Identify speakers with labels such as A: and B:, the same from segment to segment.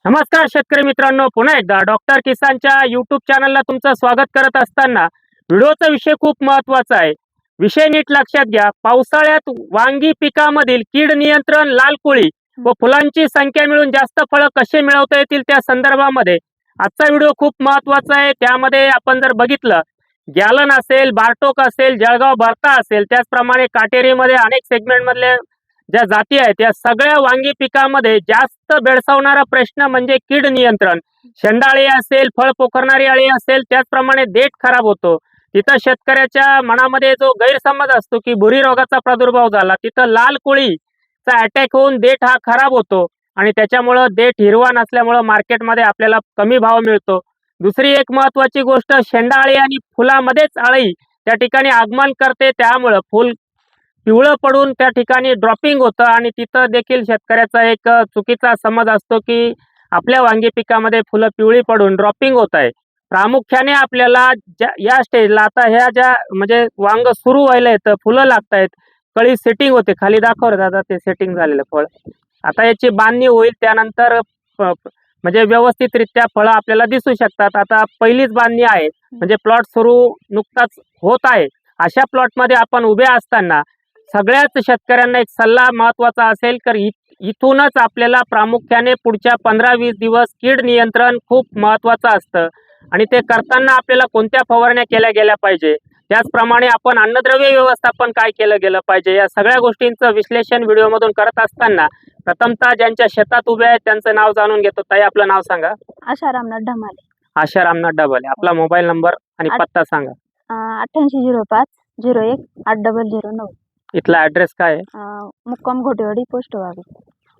A: नमस्कार शेतकरी मित्रांनो, पुन्हा एकदा डॉक्टर किसानच्या यूट्यूब चॅनलला तुमचं स्वागत करत असताना व्हिडिओचा विषय खूप महत्त्वाचा आहे. विषय नीट लक्षात घ्या. पावसाळ्यात वांगी पिकामधील कीड नियंत्रण, लाल कोळी व फुलांची संख्या मिळून जास्त फळं कसे मिळवता येतील त्या संदर्भामध्ये आजचा व्हिडिओ खूप महत्त्वाचा आहे. त्यामध्ये आपण जर बघितलं, गॅलन असेल, बारटोक असेल, जळगाव भरता असेल, त्याचप्रमाणे काटेरीमध्ये अनेक सेगमेंटमधले ज्या जाती आहेत त्या सगळ्या वांगी पिकामध्ये जास्त भेडसावणारा प्रश्न म्हणजे कीड नियंत्रण. शेंडाळी असेल, फळ पोखरणारी अळी असेल, त्याचप्रमाणे देठ खराब होतो. तिथं शेतकऱ्याच्या मनामध्ये जो गैरसमज असतो की बुरी रोगाचा प्रादुर्भाव झाला, तिथं लाल कोळीचा अटॅक होऊन देठ हा खराब होतो आणि त्याच्यामुळं देठ हिरवा नसल्यामुळं मार्केटमध्ये आपल्याला कमी भाव मिळतो. दुसरी एक महत्वाची गोष्ट, शेंडाळी आणि फुलामध्येच अळी त्या ठिकाणी आगमन करते, त्यामुळं फुल पिवळं पडून त्या ठिकाणी ड्रॉपिंग होतं आणि तिथं देखील शेतकऱ्याचा एक चुकीचा समज असतो की आपल्या वांगी पिकामध्ये फुलं पिवळी पडून ड्रॉपिंग होत आहे. प्रामुख्याने आपल्याला या स्टेजला आता ह्या ज्या म्हणजे वांग सुरू व्हायला येतं, फुलं लागतायत, कळी सेटिंग होते. खाली दाखव रे दादा ते सेटिंग झालेलं फळ. आता याची बांधणी होईल, त्यानंतर म्हणजे व्यवस्थितरित्या फळं आपल्याला दिसू शकतात. आता पहिलीच बांधणी आहे, म्हणजे प्लॉट सुरू नुकताच होत आहे. अशा प्लॉटमध्ये आपण उभे असताना सगळ्याच शेतकऱ्यांना एक सल्ला महत्वाचा असेल तर इथूनच आपल्याला प्रामुख्याने पुढच्या 15-20 दिवस कीड नियंत्रण खूप महत्वाचं असतं आणि ते करताना आपल्याला कोणत्या फवारण्या केल्या गेल्या पाहिजे, त्याचप्रमाणे आपण अन्नद्रव्य व्यवस्थापन काय केलं गेलं पाहिजे, या सगळ्या गोष्टींचं विश्लेषण व्हिडिओमधून करत असताना प्रथमतः ज्यांच्या शेतात उभे आहेत त्यांचं नाव जाणून घेतो. ताई, आपलं नाव सांगा.
B: आशा रामनाथ ढमाले.
A: आशा रामनाथ डबले. आपला मोबाईल नंबर आणि पत्ता सांगा.
B: 8805 01 8009.
A: इथला ऍड्रेस काय आहे?
B: मुक्काम घोटेवाडी, पोस्ट वावी,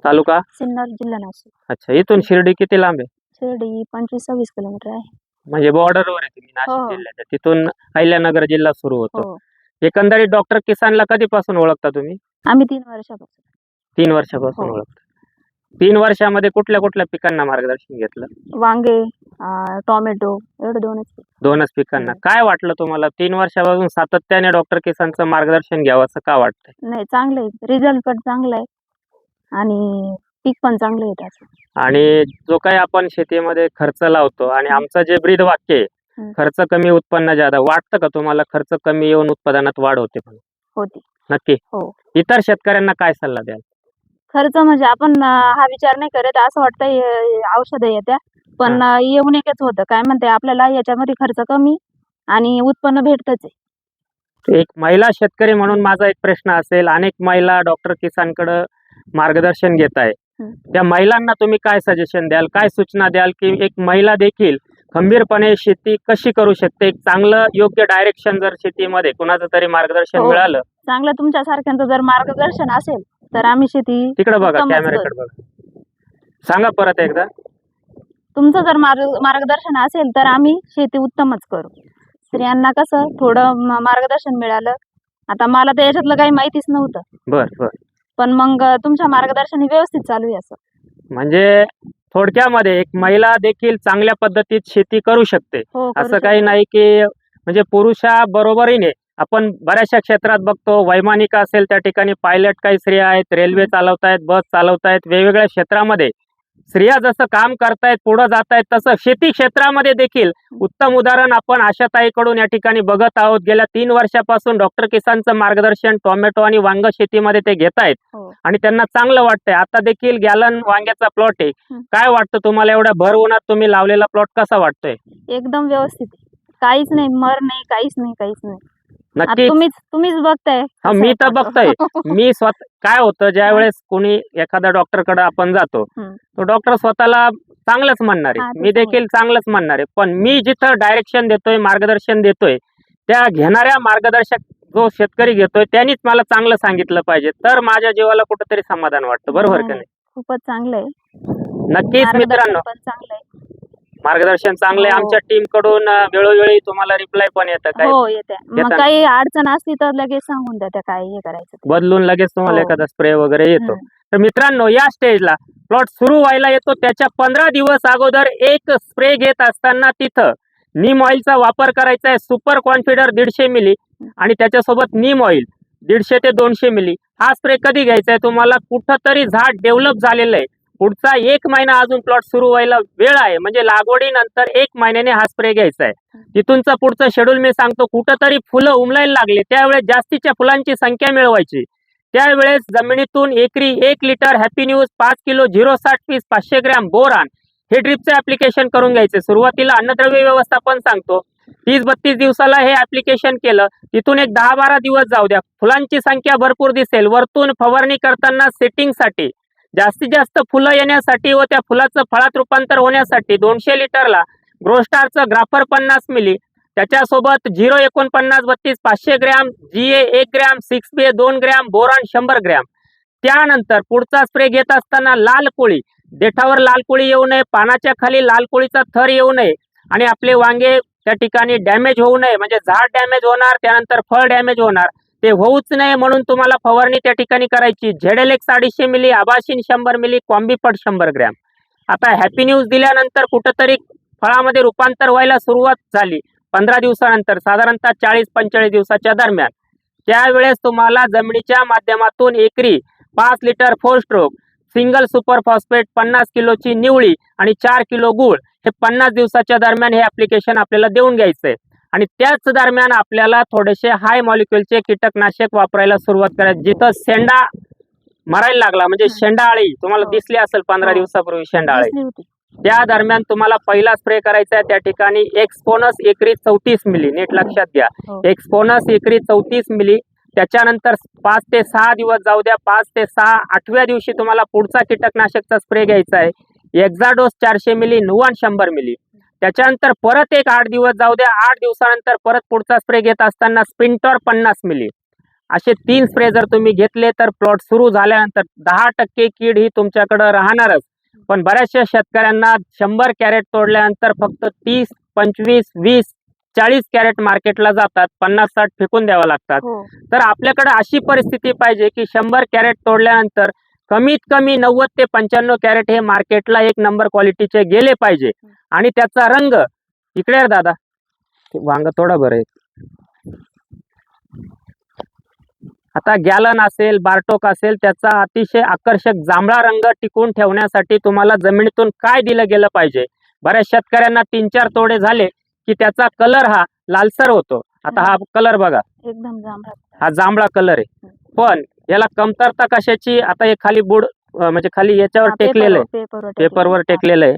A: तालुका
B: सिन्नर, जिल्हा नाशिक.
A: अच्छा, इथून शिर्डी किती लांब आहे?
B: शिर्डी 25-26 किलोमीटर आहे.
A: म्हणजे बॉर्डरवर आहे तुम्ही
B: हो.
A: नाशिक जिल्ह्याच्या. तिथून अहिल्यानगर जिल्हा सुरू होतो.
B: हो,
A: एकंदरीत डॉक्टर किसानला कधीपासून ओळखता तुम्ही?
B: आम्ही 3 वर्षापासून.
A: 3 वर्षापासून
B: हो.
A: ओळखता. 3 वर्षामध्ये कुठल्या कुठल्या पिकांना मार्गदर्शन घेतलं?
B: वांगे, टोमॅटो, एवढे 2च पीक.
A: 2च पिकांना. काय वाटलं तुम्हाला 3 वर्षापासून सातत्याने डॉक्टर किसानचं मार्गदर्शन घ्यावं असं का वाटतंय?
B: नाही, चांगलं आहे, रिझल्ट पण चांगला आहे आणि पीक पण चांगलं आहे त्याचं.
A: आणि जो काही आपण शेतीमध्ये खर्च लावतो आणि आमचं जे ब्रीद वाक्य आहे, खर्च कमी उत्पन्न जादा, वाटतं का तुम्हाला खर्च कमी येऊन उत्पादनात वाढ होते? पण
B: होती.
A: नक्की.
B: हो.
A: इतर शेतकऱ्यांना काय सल्ला द्याल?
B: खर्च म्हणजे आपण हा विचार नाही करत, असं वाटतं औषधं येत्या पण येऊन एकच होतं, काय म्हणते आपल्याला याच्यामध्ये खर्च कमी आणि उत्पन्न भेटतच आहे.
A: एक महिला शेतकरी म्हणून माझा एक प्रश्न असेल, अनेक महिला डॉक्टर किसानकडे मार्गदर्शन घेत आहे, त्या महिलांना तुम्ही काय सजेशन द्याल, काय सूचना द्याल की एक महिला देखील खंबीरपणे शेती कशी करू शकते? एक चांगलं योग्य डायरेक्शन जर शेतीमध्ये कुणाचं तरी मार्गदर्शन
B: हो.
A: मिळालं,
B: चांगलं तुमच्यासारख्यांचं जर मार्गदर्शन असेल तर आम्ही शेती
A: तिकडे बघा,
B: उत्तमच
A: कॅमेऱ्याकडे बघा, सांगा परत एकदा.
B: तुमचं जर मार्गदर्शन असेल तर आम्ही शेती उत्तमच करू. स्त्रियांना कसं थोडं मार्गदर्शन मिळालं. आता मला तर याच्यातलं काही माहितीच नव्हतं,
A: बर बर.
B: पण मग तुमच्या मार्गदर्शनाने व्यवस्थित चालू आहे असं.
A: म्हणजे थोडक्यामध्ये एक महिला देखील चांगल्या पद्धतीत शेती करू शकते.
B: हो, करू
A: असं काही
B: शकतो.
A: नाही की म्हणजे पुरुषा बरोबरीने आपण बऱ्याचशा क्षेत्रात बघतो, वैमानिक असेल त्या ठिकाणी पायलट काही स्त्रिया आहेत, रेल्वे चालवतायत, बस चालवतायत, वेगवेगळ्या क्षेत्रामध्ये स्त्रिया जसं काम करतायत, पुढे जात आहेत, तसं शेती क्षेत्रामध्ये देखील उत्तम उदाहरण आपण आशाताईकडून या ठिकाणी बघत आहोत. गेल्या 3 वर्षापासून डॉक्टर किसानचं मार्गदर्शन टोमॅटो आणि वांग शेतीमध्ये ते घेत आहेत
B: हो.
A: आणि त्यांना चांगलं वाटतंय. आता देखील गॅलन वांग्याचा प्लॉट आहे. काय वाटतं तुम्हाला, एवढ्या भर उन्हात तुम्ही लावलेला प्लॉट कसा वाटतोय?
B: एकदम व्यवस्थित आहे. काहीच नाही, मर नाही, काहीच नाही. आता
A: नक्की.
B: तुम्हीच बघताय.
A: हा, मी तर बघतोय. मी स्वतः काय होतं, ज्या वेळेस कोणी एखाद्या डॉक्टरकडे आपण जातो, तो डॉक्टर स्वतःला चांगलंच म्हणणार आहे, मी देखील चांगलंच म्हणणार आहे, पण मी जिथं डायरेक्शन देतोय, मार्गदर्शन देतोय, त्या घेणाऱ्या मार्गदर्शक जो शेतकरी घेतोय त्यांनीच मला चांगलं सांगितलं पाहिजे, तर माझ्या जीवाला कुठेतरी समाधान वाटतं. बरोबर का नाही?
B: खूपच चांगलं आहे.
A: नक्कीच मित्रांनो,
B: पण चांगलं आहे.
A: मार्गदर्शन चांगले.
B: हो.
A: आमच्या टीम कडून वेळोवेळी तुम्हाला रिप्लाय पण येतं, काय
B: हो, येते. मग
A: येतात.
B: काही अडचण असली तर लगेच सांगून द्या, त्या काय हे करायचं ते.
A: बदलून लगेच तुम्हाला
B: हो.
A: एखादा स्प्रे वगैरे येतो. तर मित्रांनो, या स्टेजला प्लॉट सुरू व्हायला येतो त्याच्या 15 दिवस अगोदर एक स्प्रे घेत असताना तिथं नीम ऑइलचा वापर करायचा आहे. सुपर कॉन्फिडर 150 मिली आणि त्याच्यासोबत नीम ऑइल 150 ते 200 मिली. हा स्प्रे कधी घ्यायचा आहे तुम्हाला? कुठंतरी झाड डेव्हलप झालेलं आहे, पुढचा 1 महिना अजून प्लॉट सुरू व्हायला वेळ आहे, म्हणजे लागवडीनंतर 1 महिन्याने हा स्प्रे घ्यायचा आहे. तिथूनचं पुढचं शेड्यूल मी सांगतो. कुठंतरी फुलं उमलायला लागले त्यावेळेस जास्तीच्या फुलांची संख्या मिळवायची. त्यावेळेस जमिनीतून एकरी 1 litre happy news, 5 kilo 060 piece, 500 gram boron हे ड्रिपचं ऍप्लिकेशन करून घ्यायचे. सुरुवातीला अन्नद्रव्य व्यवस्थापन सांगतो. 30-32 दिवसाला हे ऍप्लिकेशन केलं, तिथून एक 10-12 दिवस जाऊ द्या. फुलांची संख्या भरपूर दिसेल. वरतून फवारणी करताना सेटिंगसाठी, जास्तीत जास्त फुलं येण्यासाठी व त्या फुलाचं फळात रूपांतर होण्यासाठी 200 लिटरला ग्रोस्टारचं ग्राफर 50 मिली, त्याच्यासोबत 049-32 500 gram, GA 1 gram, 6BA 2 gram, boron 100 gram. त्यानंतर पुढचा स्प्रे घेत असताना लाल कोळी, देठावर लाल कोळी येऊ नये, पानाच्या खाली लाल कोळीचा थर येऊ नये आणि आपले वांगे त्या ठिकाणी डॅमेज होऊ नये, म्हणजे झाड डॅमेज होणार, त्यानंतर फळ डॅमेज होणार, ते होऊच नये म्हणून तुम्हाला फवारणी त्या ठिकाणी करायची. ZLX 250 मिली, आबाशिन 100 मिली, कॉम्बीपट 100 ग्रॅम. आता हॅपी न्यूज दिल्यानंतर कुठंतरी फळामध्ये रूपांतर व्हायला सुरुवात झाली 15 दिवसानंतर, साधारणतः 40-45 दिवसाच्या दरम्यान. त्यावेळेस तुम्हाला जमिनीच्या माध्यमातून एकरी 5 litre 4 stroke single super phosphate, 50 किलोची निवळी आणि 4 किलो गूळ हे 50 दिवसाच्या दरम्यान हे ऍप्लिकेशन आपल्याला देऊन घ्यायचंय. आणि त्याच दरम्यान आपल्याला थोडेसे हाय मॉलिक्युलचे कीटकनाशक वापरायला सुरुवात करायची. जिथं शेंडा मरायला लागला, म्हणजे शेंडाळी तुम्हाला दिसली असेल 15 दिवसापूर्वी शेंडाळी,
B: दिसली होती.
A: त्या दरम्यान तुम्हाला पहिला स्प्रे करायचा आहे. त्या ठिकाणी एक्सपोनस एकरी 34 मिली, नीट लक्षात घ्या, एक्सपोनस एकरी 34 मिली. त्याच्यानंतर 5 ते 6 दिवस जाऊ द्या, 5 ते 6 8व्या दिवशी तुम्हाला पुढचा कीटकनाशकचा स्प्रे घ्यायचा आहे. एक्झाडोस 400 मिली, नुवान 100 मिली. त्याच्यानंतर परत एक 8 दिवस जाऊ द्या, 8 दिवसानंतर परत पुढचा स्प्रे घेत असताना स्पिंटॉर 50 मिली. असे 3 स्प्रे जर तुम्ही घेतले तर प्लॉट सुरू झाल्यानंतर 10% कीड ही तुमच्याकडे राहणारच. पण बऱ्याचशा शेतकऱ्यांना 100 कॅरेट तोडल्यानंतर फक्त 30, 25, 20, 40 कॅरेट मार्केटला जातात, 50-60 फेकून द्यावं लागतात. तर आपल्याकडे अशी परिस्थिती पाहिजे की 100 कॅरेट तोडल्यानंतर कमीत कमी 90 ते 95 कॅरेट हे मार्केटला 1 नंबर क्वालिटीचे गेले पाहिजे. आणि त्याचा रंग, इकडे रे दादा, वांग थोडा बरं आहे. आता गॅलन असेल, बार्टोक असेल, त्याचा अतिशय आकर्षक जांभळा रंग टिकून ठेवण्यासाठी तुम्हाला जमिनीतून काय दिलं गेलं पाहिजे. बऱ्याच शेतकऱ्यांना 3-4 तोडे झाले की त्याचा कलर हा लालसर होतो. आता हा कलर बघा,
B: एकदम जांभळा,
A: हा जांभळा कलर आहे. पण याला कमतरता कशाची, आता हे खाली बुड म्हणजे खाली याच्यावर टेकलेलं आहे, पेपरवर टेकलेलं आहे.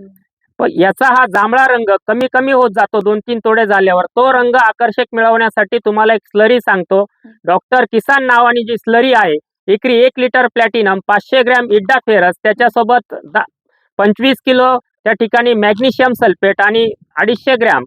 A: पण याचा हा जांभळा रंग कमी कमी होत जातो 2-3 तोडे झाल्यावर. तो रंग आकर्षक मिळवण्यासाठी तुम्हाला एक स्लरी सांगतो. डॉक्टर किसान नावानी जी स्लरी आहे, एकरी 1 लिटर प्लॅटिनम, 500 ग्रॅम इड्डा फेरस, त्याच्यासोबत 25 किलो त्या ठिकाणी मॅग्नेशियम सल्फेट आणि 250 ग्रॅम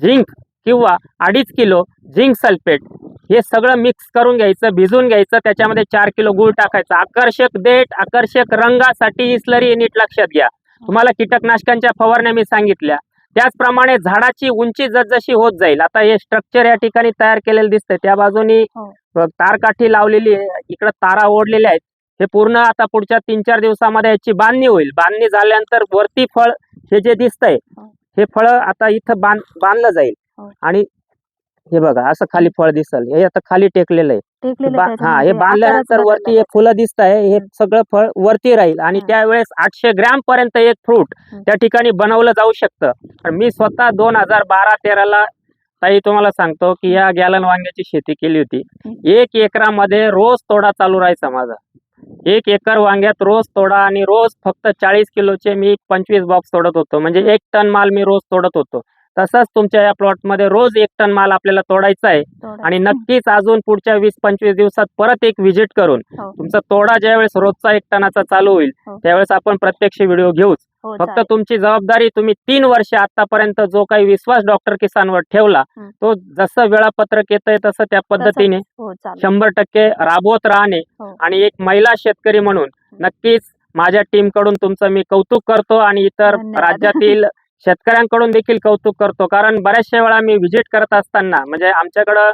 A: झिंक किंवा 2.5 किलो झिंक सल्फेट हे सगळं मिक्स करून घ्यायचं, भिजून घ्यायचं. त्याच्यामध्ये 4 किलो गूळ टाकायचा. आकर्षक देठ, आकर्षक रंगासाठी ही स्लरी नीट लक्षात घ्या. तुम्हाला कीटकनाशकांच्या फवारण्या मी सांगितल्या, त्याचप्रमाणे झाडाची उंची जसजशी होत जाईल. आता हे स्ट्रक्चर या ठिकाणी तयार केलेलं दिसतंय, त्या बाजूनी तारकाठी लावलेली आहे, इकडे तारा ओढलेल्या आहेत. हे पूर्ण आता पुढच्या 3-4 दिवसामध्ये याची बांधणी होईल. बांधणी झाल्यानंतर वरती फळ हे जे दिसतंय, हे फळ आता इथं बांधलं जाईल. आणि हे बघा असं खाली फळ दिसल, हे आता खाली टेकलेलं आहे. हा, हे बांधल्यानंतर वरती हे फुलं दिसत आहे, हे सगळं फळ वरती राहील. आणि त्यावेळेस 800 ग्रॅम पर्यंत एक फ्रूट त्या ठिकाणी बनवलं जाऊ शकतं. मी स्वतः 2012-13ला ताई तुम्हाला सांगतो की या गॅलन वांग्याची शेती केली होती. 1 एकरामध्ये रोज तोडा चालू राहायचा माझा. 1 एकर वांग्यात रोज तोडा, आणि रोज फक्त 40 किलोचे मी 25 बॉक्स तोडत होतो, म्हणजे 1 टन माल मी रोज तोडत होतो. तसंच तुमच्या या प्लॉटमध्ये रोज 1 टन माल आपल्याला तोडायचा आहे. आणि नक्कीच अजून पुढच्या 20-25 दिवसात परत एक व्हिजिट करून तुमचा तोडा ज्यावेळेस रोजचा 1 टनाचा चालू होईल त्यावेळेस आपण प्रत्यक्ष व्हिडिओ घेऊच. फक्त तुमची जबाबदारी, तुम्ही 3 वर्ष आतापर्यंत जो काही विश्वास डॉक्टर किसानवर ठेवला तो जसं वेळापत्रक येतंय तसं त्या पद्धतीने 100% राबवत राहणे. आणि एक महिला शेतकरी म्हणून नक्कीच माझ्या टीम कडून तुमचं मी कौतुक करतो, आणि इतर राज्यातील शेतकऱ्यांकडून देखील कौतुक करतो. कारण बऱ्याचशा वेळा मी व्हिजिट करत असताना, म्हणजे आमच्याकडं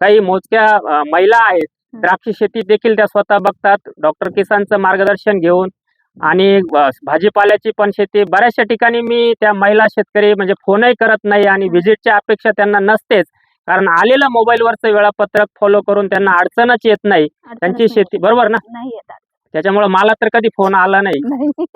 A: काही मोजक्या महिला आहेत, द्राक्ष शेती देखील त्या स्वतः बघतात, डॉक्टर किसानचं मार्गदर्शन घेऊन. आणि भाजीपाल्याची पण शेती बऱ्याचशा ठिकाणी मी त्या महिला शेतकरी म्हणजे फोनही करत नाही, आणि व्हिजिटची अपेक्षा त्यांना नसतेच, कारण आलेलं मोबाईलवरचं वेळापत्रक फॉलो करून त्यांना अडचणच येत नाही त्यांची शेती, बरोबर ना. त्याच्यामुळे मला तर कधी फोन आला नाही,
B: नाही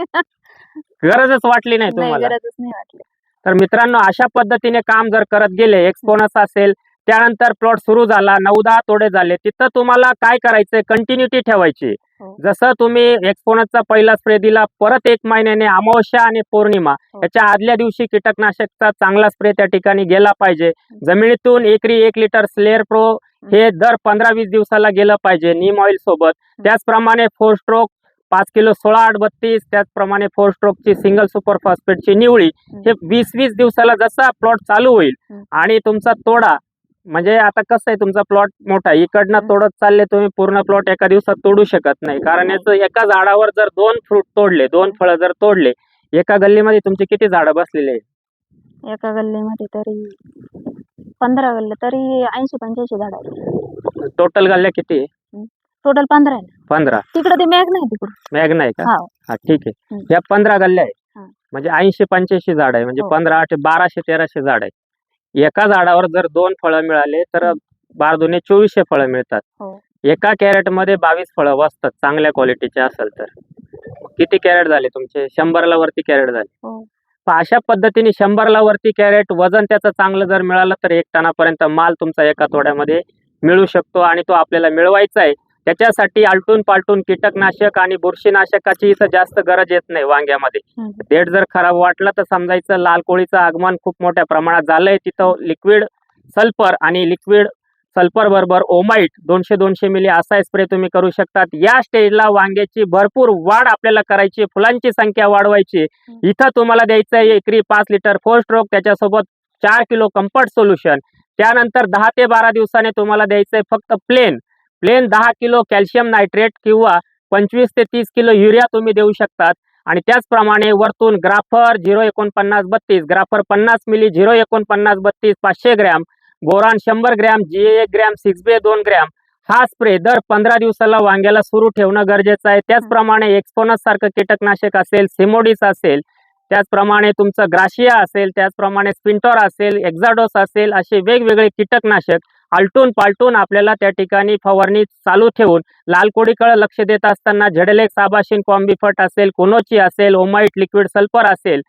A: गरजच वाटली नाही
B: नाही,
A: तुम्हाला.
B: गरजच नाही वाटली.
A: तर मित्रांनो, अशा पद्धतीने काम जर करत गेले, एक्सपोनस असेल, त्यानंतर प्लॉट सुरू झाला, 9-10 तोडे झाले, तिथं तुम्हाला काय करायचंय, कंटिन्युटी ठेवायची.
B: हो.
A: जसं तुम्ही एक्सपोनसचा पहिला स्प्रे दिला, परत 1 महिन्याने अमावस्या आणि पौर्णिमा
B: हो.
A: याच्या आदल्या दिवशी कीटकनाशकचा चांगला स्प्रे त्या ठिकाणी गेला पाहिजे. जमिनीतून एकरी 1 लिटर स्लेअर प्रो हे दर 15-20 दिवसाला गेलं पाहिजे नीम ऑइल सोबत. त्याचप्रमाणे 4 स्ट्रोक 5 किलो 16-8-32, त्याचप्रमाणे 4 स्ट्रोकची सिंगल सुपर फॉस्फेटची निवळी हे 20-20 दिवसाला जसा प्लॉट चालू होईल आणि तुमचा तोडा, म्हणजे आता कसं आहे, तुमचा प्लॉट मोठा आहे, इकडनं तोडत चालले तुम्ही, पूर्ण प्लॉट एका दिवसात तोडू शकत नाही. कारण याचं एका झाडावर जर 2 फ्रूट तोडले, 2 फळं जर तोडले, एका गल्लीमध्ये तुमची किती झाडं बसलेले आहे?
B: एका गल्लीमध्ये तरी 15 गल्ल्या तरी 80-85 झाड आहेत.
A: टोटल गल्ल्या किती आहे?
B: टोटल 15 आहे.
A: 15.
B: तिकडे ते मॅग नाही तिकडे.
A: मॅग नाही का?
B: हा.
A: हा, ठीक आहे.
B: हम्म.
A: या 15 गल्ल्या आहे,
B: हा.
A: म्हणजे 80-85 झाड आहे, म्हणजे
B: हो.
A: 15-8 1200-1300 झाड आहे. एका झाडावर जर 2 फळं मिळाले तर 12-2 2400 फळं मिळतात.
B: हो.
A: एका कॅरेट मध्ये 22 फळं बसतात, चांगल्या क्वालिटीचे असेल तर. किती कॅरेट झाले तुमचे? 100ला वरती कॅरेट झाले.
B: हो.
A: पण अशा पद्धतीने 100ला वरती कॅरेट वजन त्याचं चांगलं जर मिळालं तर 1 टनापर्यंत माल तुमचा एका तोड्यामध्ये मिळू शकतो, आणि तो आपल्याला मिळवायचा आहे. त्याच्यासाठी आलटून पालटून कीटकनाशक आणि बुरशीनाशकाची इथं जास्त गरज येत नाही वांग्यामध्ये. देठ जर खराब वाटला तर समजायचं लाल कोळीचं आगमन खूप मोठ्या प्रमाणात झालंय. तिथं लिक्विड सल्फर आणि लिक्विड सल्फर बरोबर ओमाइट 200-200 मिली असा स्प्रे तुम्ही करू शकतात. या स्टेजला वांग्याची भरपूर वाढ आपल्याला करायची, फुलांची संख्या वाढवायची. इथं तुम्हाला द्यायचं आहे एकरी 5 लिटर 4 स्ट्रोक, त्याच्यासोबत 4 किलो कम्फर्ट सोल्युशन. त्यानंतर 10 ते 12 दिवसाने तुम्हाला द्यायचं आहे फक्त प्लेन 10 किलो कॅल्शियम नायट्रेट किंवा 25 ते 30 किलो युरिया तुम्ही देऊ शकतात. आणि त्याचप्रमाणे वरतून ग्राफर 049-32, ग्राफर 50 मिली 049-32 500 gram, boron 100 gram, GA 1 gram, 6B 2 gram हा स्प्रे दर 15 दिवसाला वांग्याला सुरू ठेवणं गरजेचं आहे. त्याचप्रमाणे एक्सपोनस सारखं कीटकनाशक असेल, सिमोडिस असेल, त्याचप्रमाणे तुमचं ग्राशिया असेल, त्याचप्रमाणे स्पिंटॉर असेल, एक्झाडोस असेल, असे वेगवेगळे कीटकनाशक आलटून पालटून आपल्याला त्या ठिकाणी फवारणी चालू ठेवून लाल कोळीकडे लक्ष देत असताना झेडेलेक्स, आबाशिन, कॉम्बिफट असेल, कोनोची असेल, ओमाइट, लिक्विड सल्फर असेल,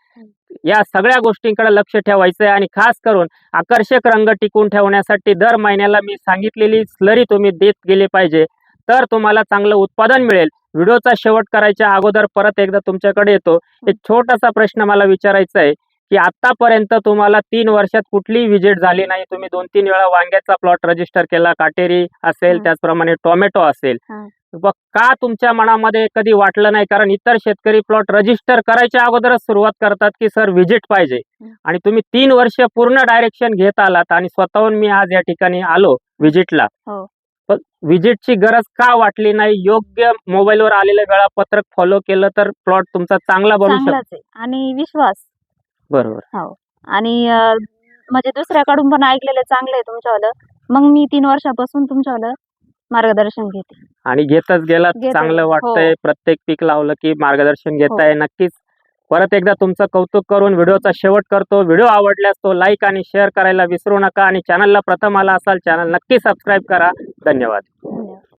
A: या सगळ्या गोष्टींकडे लक्ष ठेवायचं आहे. आणि खास करून आकर्षक रंग टिकून ठेवण्यासाठी दर महिन्याला मी सांगितलेली स्लरी तुम्ही देत गेले पाहिजे, तर तुम्हाला चांगलं उत्पादन मिळेल. व्हिडिओचा शेवट करायच्या अगोदर परत एकदा तुमच्याकडे येतो. एक छोटासा प्रश्न मला विचारायचा आहे की आतापर्यंत तुम्हाला 3 वर्षात कुठलीही विजिट झाली नाही, तुम्ही 2-3 वेळा वांग्याचा प्लॉट रजिस्टर केला, काटेरी असेल, त्याचप्रमाणे टोमॅटो असेल, का तुमच्या मनामध्ये कधी वाटलं नाही? कारण इतर शेतकरी प्लॉट रजिस्टर करायच्या अगोदरच सुरुवात करतात की सर व्हिजिट पाहिजे, आणि तुम्ही 3 वर्ष पूर्ण डायरेक्शन घेत आलात, आणि स्वतःहून मी आज या ठिकाणी आलो व्हिजिटला. पण व्हिजिटची गरज का वाटली नाही? योग्य मोबाईलवर आलेलं वेळापत्रक फॉलो केलं तर प्लॉट तुमचा चांगला बनू शकतो.
B: चांगलाच आहे. आणि विश्वास.
A: बरोबर.
B: हो. आणि म्हणजे दुसऱ्याकडून पण ऐकलेलं चांगलं आहे तुमच्यावालं. मग मी 3 वर्षापासून तुमच्यावालं मार्गदर्शन घेते.
A: आणि घेतच गेलात,
B: घेते.
A: चांगलं वाटतंय.
B: हो.
A: प्रत्येक पीक लावलं की मार्गदर्शन
B: हो.
A: घेताय. नक्कीच परत एकदा तुमचं कौतुक करून व्हिडिओचा शेवट करतो. व्हिडिओ आवडल्यास तो लाईक आणि शेअर करायला विसरू नका, आणि चॅनलला प्रथम आला असाल चॅनल नक्की सबस्क्राईब करा. धन्यवाद.